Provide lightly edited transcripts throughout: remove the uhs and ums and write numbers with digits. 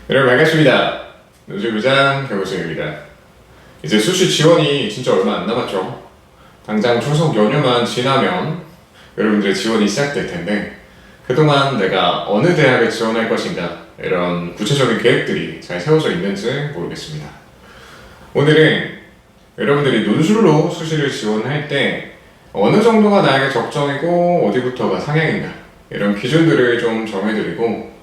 여러분 반갑습니다. 노조부장 경호승입니다. 이제 수시 지원이 진짜 얼마 안 남았죠. 당장 추석 연휴만 지나면 여러분들의 지원이 시작될 텐데 그동안 내가 어느 대학에 지원할 것인가 이런 구체적인 계획들이 잘 세워져 있는지 모르겠습니다. 오늘은 여러분들이 논술로 수시를 지원할 때 어느 정도가 나에게 적정이고 어디부터가 상향인가 이런 기준들을 좀 정해드리고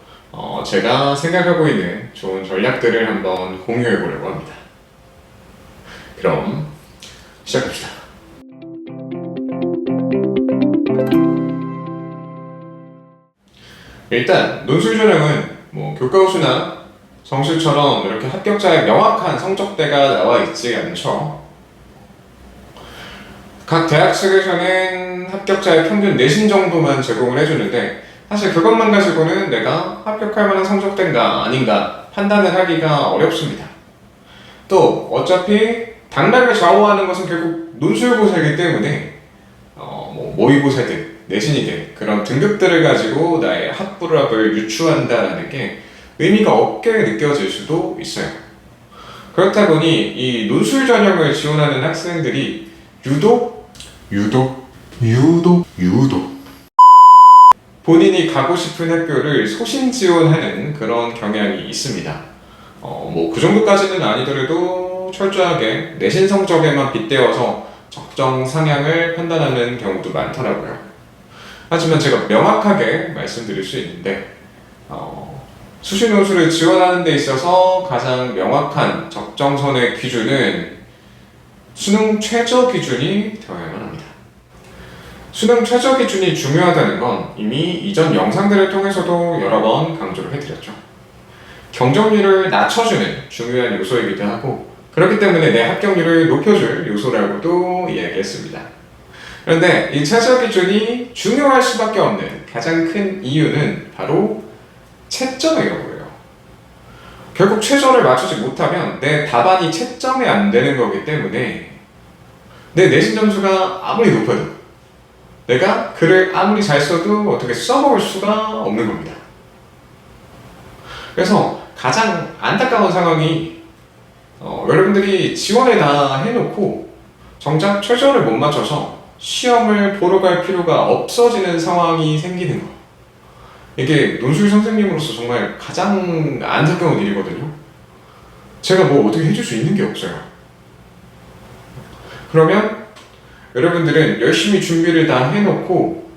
제가 생각하고 있는 좋은 전략들을 한번 공유해 보려고 합니다. 그럼 시작합시다. 일단 논술 전형은 교과우수나 정시처럼 이렇게 합격자의 명확한 성적대가 나와 있지 않죠. 각 대학 측에서는 합격자의 평균 내신 정도만 제공을 해주는데 사실 그것만 가지고는 내가 합격할 만한 성적대인가 아닌가 판단을 하기가 어렵습니다. 또 어차피 당락을 좌우하는 것은 결국 논술고사이기 때문에 모의고사든 내신이든 그런 등급들을 가지고 나의 학부합을 유추한다는 게 의미가 없게 느껴질 수도 있어요. 그렇다 보니 이 논술 전형을 지원하는 학생들이 유독 본인이 가고 싶은 학교를 소신 지원하는 그런 경향이 있습니다. 그 정도까지는 아니더라도 철저하게 내신 성적에만 빗대어서 적정 상향을 판단하는 경우도 많더라고요. 하지만 제가 명확하게 말씀드릴 수 있는데 수시 논술을 지원하는 데 있어서 가장 명확한 적정선의 기준은 수능 최저 기준이 되어야만 합니다. 수능 최저 기준이 중요하다는 건 이미 이전 영상들을 통해서도 여러 번 강조를 해드렸죠. 경쟁률을 낮춰주는 중요한 요소이기도 하고 그렇기 때문에 내 합격률을 높여줄 요소라고도 이야기했습니다. 그런데 이 최저 기준이 중요할 수밖에 없는 가장 큰 이유는 바로 채점이라고 해요. 결국 최저를 맞추지 못하면 내 답안이 채점이 안 되는 거기 때문에 내 내신 점수가 아무리 높아도 내가 글을 아무리 잘 써도 어떻게 써먹을 수가 없는 겁니다. 그래서 가장 안타까운 상황이 여러분들이 지원을 다 해놓고 정작 최저를 못 맞춰서 시험을 보러 갈 필요가 없어지는 상황이 생기는 거. 이게 논술 선생님으로서 정말 가장 안타까운 일이거든요. 제가 어떻게 해줄 수 있는 게 없어요. 그러면 여러분들은 열심히 준비를 다 해놓고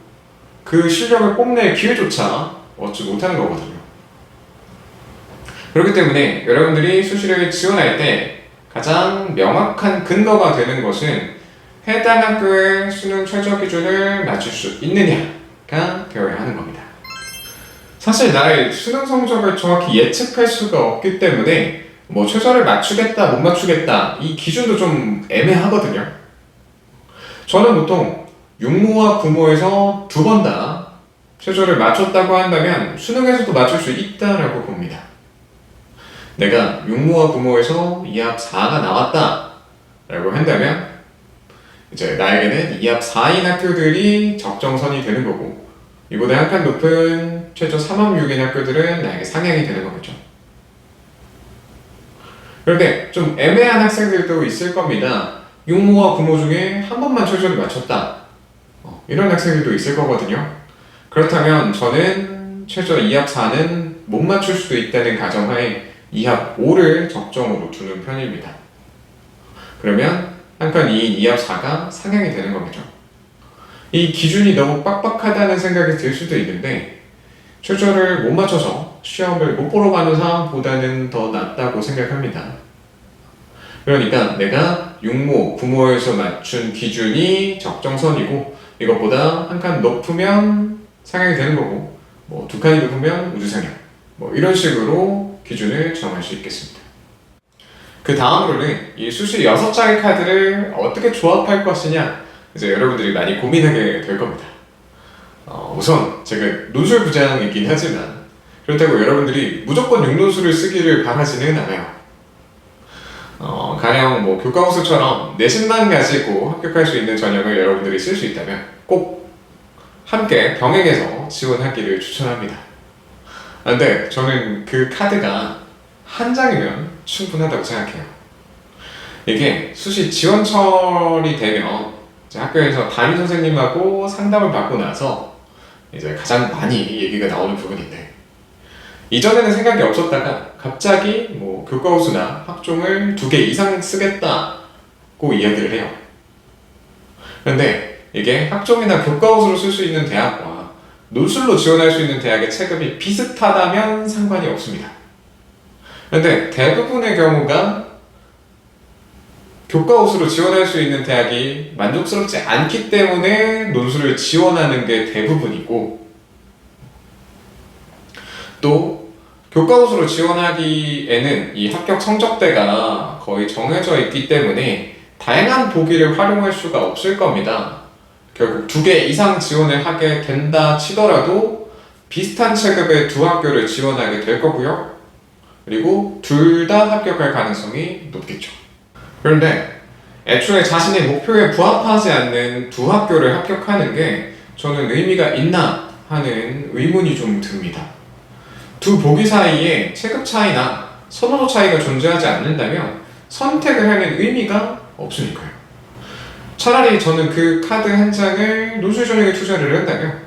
그 실력을 뽐낼 기회조차 얻지 못하는 거거든요. 그렇기 때문에 여러분들이 수시를 지원할 때 가장 명확한 근거가 되는 것은 해당 학교의 수능 최저 기준을 맞출 수 있느냐가 되어야 하는 겁니다. 사실 나의 수능 성적을 정확히 예측할 수가 없기 때문에 최저를 맞추겠다 못 맞추겠다 이 기준도 좀 애매하거든요. 저는 보통 육모와 구모에서 두 번 다 최저를 맞췄다고 한다면 수능에서도 맞출 수 있다라고 봅니다. 내가 육모와 구모에서 2합 4가 나왔다 라고 한다면 이제 나에게는 2합 4인 학교들이 적정선이 되는 거고 이보다 한 칸 높은 최저 3합 6인 학교들은 나에게 상향이 되는 거겠죠. 그런데 좀 애매한 학생들도 있을 겁니다. 육모와 구모 중에 한 번만 최저를 맞췄다 이런 학생들도 있을 거거든요. 그렇다면 저는 최저 2합 4는 못 맞출 수도 있다는 가정하에 2합 5를 적정으로 두는 편입니다. 그러면 한 칸 2인 2합 4가 상향이 되는 거겠죠. 이 기준이 너무 빡빡하다는 생각이 들 수도 있는데 최저를 못 맞춰서 시험을 못 보러 가는 상황보다는 더 낫다고 생각합니다. 그러니까 내가 육모, 구모에서 맞춘 기준이 적정선이고 이것보다 한 칸 높으면 상향이 되는 거고 두 칸이 높으면 우주상향 이런 식으로 기준을 정할 수 있겠습니다. 그 다음으로는 이 수시 6장의 카드를 어떻게 조합할 것이냐 이제 여러분들이 많이 고민하게 될 겁니다. 우선 제가 논술부장이긴 하지만 그렇다고 여러분들이 무조건 육논술을 쓰기를 바라지는 않아요. 가령 교과우수처럼 내신만 가지고 합격할 수 있는 전형을 여러분들이 쓸 수 있다면 꼭 함께 병행해서 지원하기를 추천합니다. 근데 저는 그 카드가 한 장이면 충분하다고 생각해요. 이게 수시 지원철이 되면 이제 학교에서 담임 선생님하고 상담을 받고 나서 이제 가장 많이 얘기가 나오는 부분인데, 이전에는 생각이 없었다가 갑자기 뭐 교과우수나 학종을 2개 이상 쓰겠다고 이야기를 해요. 그런데 이게 학종이나 교과우수로 쓸 수 있는 대학과 논술로 지원할 수 있는 대학의 체급이 비슷하다면 상관이 없습니다. 그런데 대부분의 경우가 교과우수로 지원할 수 있는 대학이 만족스럽지 않기 때문에 논술을 지원하는 게 대부분이고, 또 교과우수로 지원하기에는 이 합격 성적대가 거의 정해져 있기 때문에 다양한 보기를 활용할 수가 없을 겁니다. 결국 2개 이상 지원을 하게 된다 치더라도 비슷한 체급의 2학교를 지원하게 될 거고요. 그리고 둘 다 합격할 가능성이 높겠죠. 그런데 애초에 자신의 목표에 부합하지 않는 2학교를 합격하는 게 저는 의미가 있나 하는 의문이 좀 듭니다. 2 보기 사이에 체급 차이나 선호도 차이가 존재하지 않는다면 선택을 하는 의미가 없으니까요. 차라리 저는 그 카드 한 장을 논술 전형에 투자를 한다면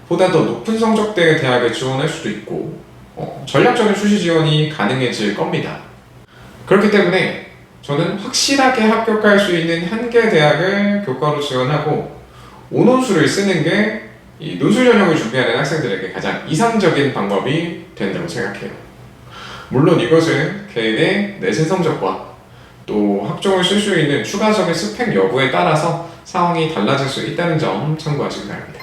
보다 더 높은 성적대의 대학에 지원할 수도 있고 전략적인 수시 지원이 가능해질 겁니다. 그렇기 때문에 저는 확실하게 합격할 수 있는 한 개 대학을 교과로 지원하고 오논술을 쓰는 게 이 논술 전형을 준비하는 학생들에게 가장 이상적인 방법이 된다고 생각해요. 물론 이것은 개인의 내신 성적과 또 학종을 쓸 수 있는 추가적인 스펙 여부에 따라서 상황이 달라질 수 있다는 점 참고하시기 바랍니다.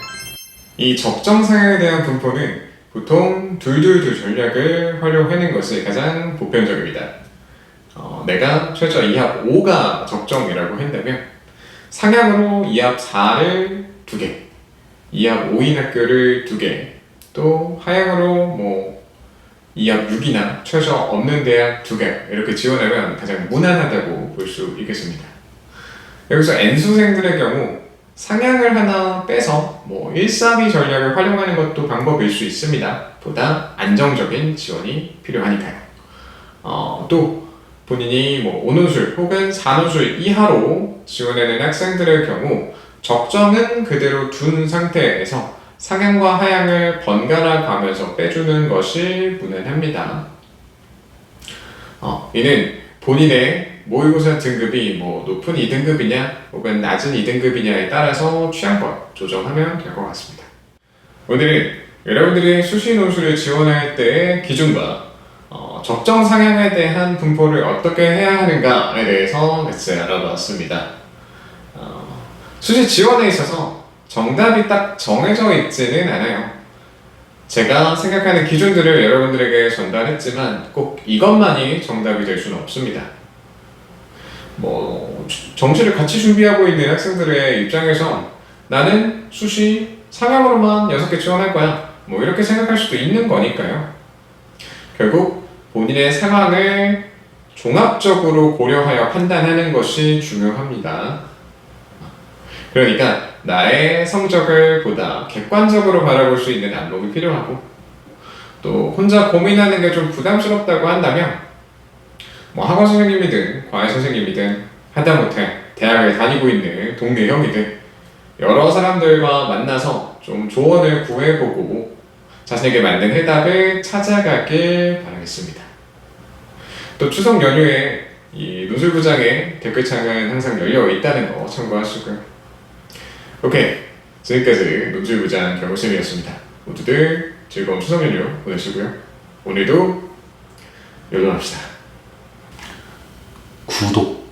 이 적정 상향에 대한 분포는 보통 둘둘둘 전략을 활용하는 것이 가장 보편적입니다. 내가 최저 2합 5가 적정이라고 한다면 상향으로 2합 4를 2개, 2합 5인 학교를 2개, 또 하향으로 뭐 2합 6이나 최저 없는 대학 2개 이렇게 지원하면 가장 무난하다고 볼 수 있겠습니다. 여기서 N수생들의 경우 상향을 하나 빼서 뭐 132 전략을 활용하는 것도 방법일 수 있습니다. 보다 안정적인 지원이 필요하니까요. 또 본인이 뭐 5논술 혹은 4논술 이하로 지원하는 학생들의 경우 적정은 그대로 둔 상태에서 상향과 하향을 번갈아 가면서 빼주는 것이 무난합니다. 이는 본인의 모의고사 등급이 뭐 높은 2등급이냐 혹은 낮은 2등급이냐에 따라서 취향껏 조정하면 될 것 같습니다. 오늘은 여러분들이 수시 논술을 지원할 때의 기준과 적정 상향에 대한 분포를 어떻게 해야 하는가에 대해서 같이 알아봤습니다. 수시 지원에 있어서 정답이 딱 정해져 있지는 않아요. 제가 생각하는 기준들을 여러분들에게 전달했지만 꼭 이것만이 정답이 될 수는 없습니다. 뭐 정시를 같이 준비하고 있는 학생들의 입장에선 나는 수시 상향으로만 6개 지원할 거야 뭐 이렇게 생각할 수도 있는 거니까요. 결국 본인의 상황을 종합적으로 고려하여 판단하는 것이 중요합니다. 그러니까 나의 성적을 보다 객관적으로 바라볼 수 있는 안목이 필요하고, 또 혼자 고민하는 게 좀 부담스럽다고 한다면 뭐 학원 선생님이든 과외 선생님이든 하다못해 대학을 다니고 있는 동네 형이든 여러 사람들과 만나서 좀 조언을 구해보고 자신에게 맞는 해답을 찾아가길 바라겠습니다. 또 추석 연휴에 이 논술부장의 댓글창은 항상 열려 있다는 거 참고하시고요. 오케이, 지금까지 논술부장 경호쌤이었습니다. 모두들 즐거운 추석 연휴 보내시고요. 오늘도 연락합시다. 구독